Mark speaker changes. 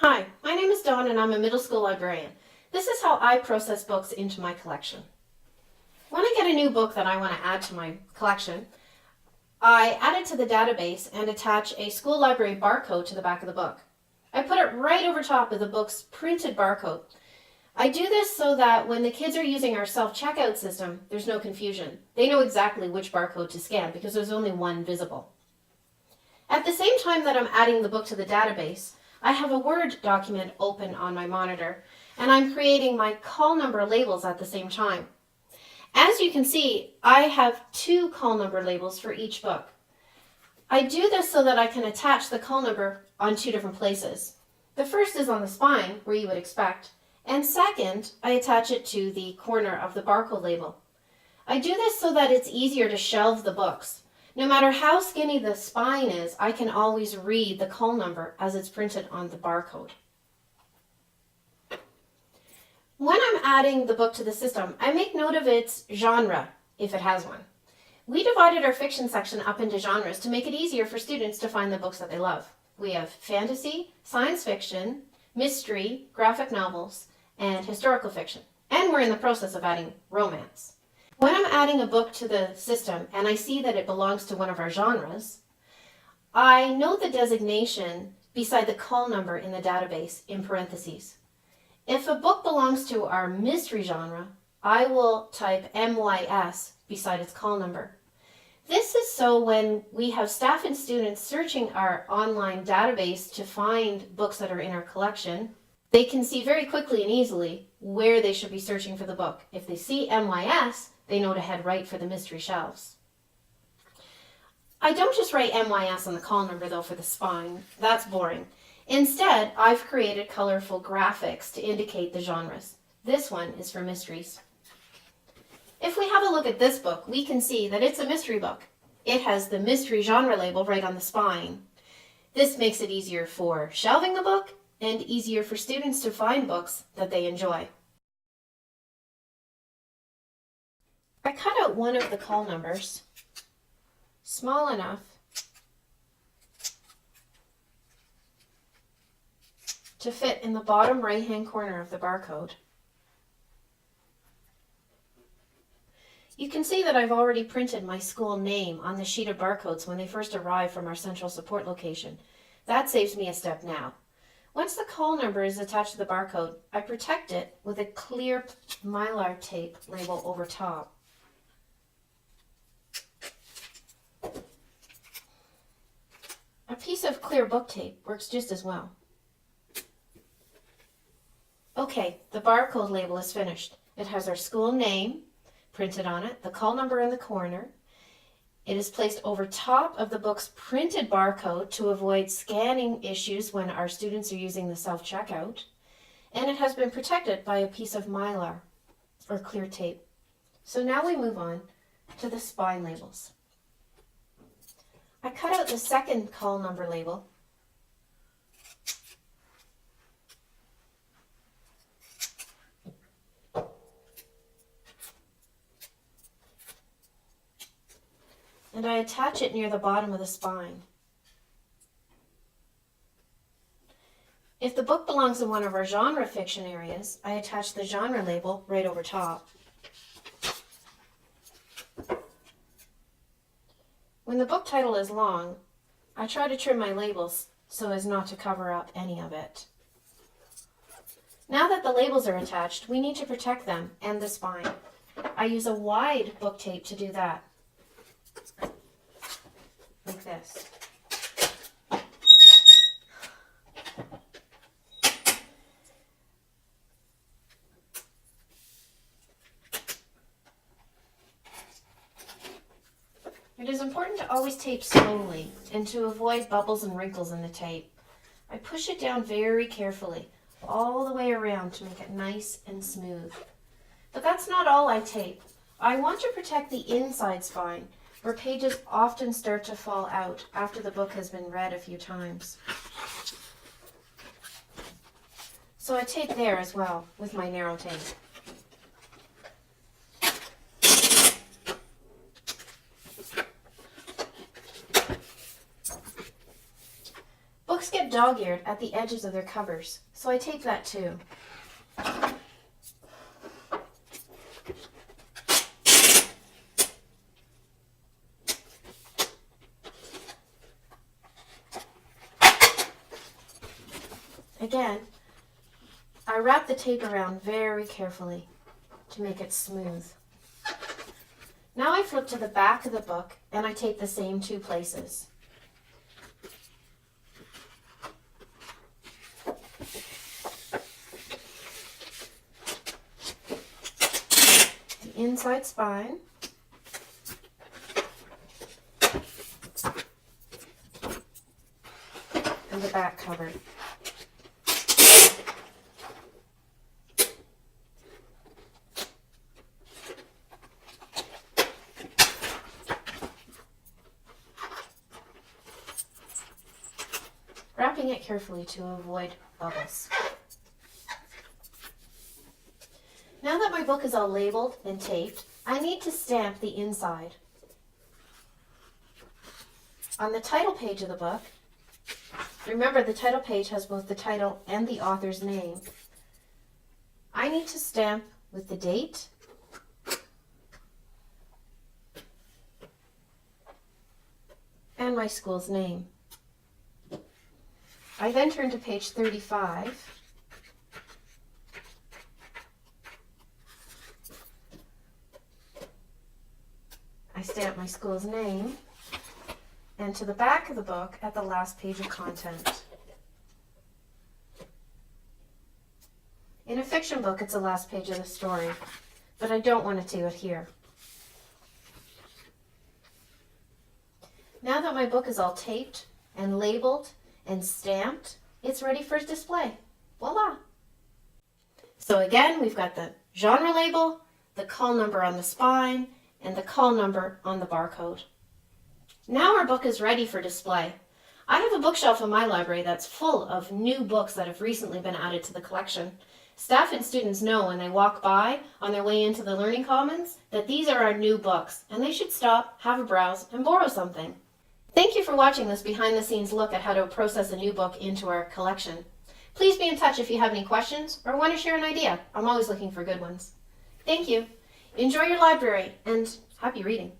Speaker 1: Hi, my name is Dawn and I'm a middle school librarian. This is how I process books into my collection. When I get a new book that I want to add to my collection, I add it to the database and attach a school library barcode to the back of the book. I put it right over top of the book's printed barcode. I do this so that when the kids are using our self-checkout system, there's no confusion. They know exactly which barcode to scan because there's only one visible. At the same time that I'm adding the book to the database, I have a Word document open on my monitor, and I'm creating my call number labels at the same time. As you can see, I have 2 call number labels for each book. I do this so that I can attach the call number on 2 different places. The first is on the spine, where you would expect, and second, I attach it to the corner of the barcode label. I do this so that it's easier to shelve the books. No matter how skinny the spine is, I can always read the call number as it's printed on the barcode. When I'm adding the book to the system, I make note of its genre, if it has one. We divided our fiction section up into genres to make it easier for students to find the books that they love. We have fantasy, science fiction, mystery, graphic novels, and historical fiction. And we're in the process of adding romance. When I'm adding a book to the system and I see that it belongs to one of our genres, I note the designation beside the call number in the database in parentheses. If a book belongs to our mystery genre, I will type MYS beside its call number. This is so when we have staff and students searching our online database to find books that are in our collection, they can see very quickly and easily where they should be searching for the book. If they see MYS, they know to head right for the mystery shelves. I don't just write MYS on the call number though for the spine. That's boring. Instead, I've created colorful graphics to indicate the genres. This one is for mysteries. If we have a look at this book, we can see that it's a mystery book. It has the mystery genre label right on the spine. This makes it easier for shelving the book and easier for students to find books that they enjoy. I cut out one of the call numbers, small enough to fit in the bottom right-hand corner of the barcode. You can see that I've already printed my school name on the sheet of barcodes when they first arrive from our central support location. That saves me a step now. Once the call number is attached to the barcode, I protect it with a clear mylar tape label over top. A piece of clear book tape works just as well. Okay, the barcode label is finished. It has our school name printed on it, the call number in the corner. It is placed over top of the book's printed barcode to avoid scanning issues when our students are using the self-checkout. And it has been protected by a piece of mylar or clear tape. So now we move on to the spine labels. I cut out the second call number label. And I attach it near the bottom of the spine. If the book belongs in one of our genre fiction areas, I attach the genre label right over top. When the book title is long, I try to trim my labels so as not to cover up any of it. Now that the labels are attached, we need to protect them and the spine. I use a wide book tape to do that. Like this. It is important to always tape slowly and to avoid bubbles and wrinkles in the tape. I push it down very carefully, all the way around to make it nice and smooth. But that's not all I tape. I want to protect the inside spine, where pages often start to fall out after the book has been read a few times. So I tape there as well with my narrow tape. Books get get dog-eared at the edges of their covers, so I tape that too. Again, I wrap the tape around very carefully to make it smooth. Now I flip to the back of the book and I tape the same 2 places. The inside spine, and the back cover. Wrapping it carefully to avoid bubbles. Now that my book is all labeled and taped, I need to stamp the inside. On the title page of the book, remember the title page has both the title and the author's name. I need to stamp with the date and my school's name. I then turn to page 35. I stamp my school's name, and to the back of the book at the last page of content. In a fiction book, it's the last page of the story, but I don't want it to adhere. Now that my book is all taped and labeled and stamped, it's ready for display. Voila! So again, we've got the genre label, the call number on the spine, and the call number on the barcode. Now our book is ready for display. I have a bookshelf in my library that's full of new books that have recently been added to the collection. Staff and students know when they walk by on their way into the Learning Commons that these are our new books, and they should stop, have a browse, and borrow something. Thank you for watching this behind-the-scenes look at how to process a new book into our collection. Please be in touch if you have any questions or want to share an idea. I'm always looking for good ones. Thank you. Enjoy your library and happy reading.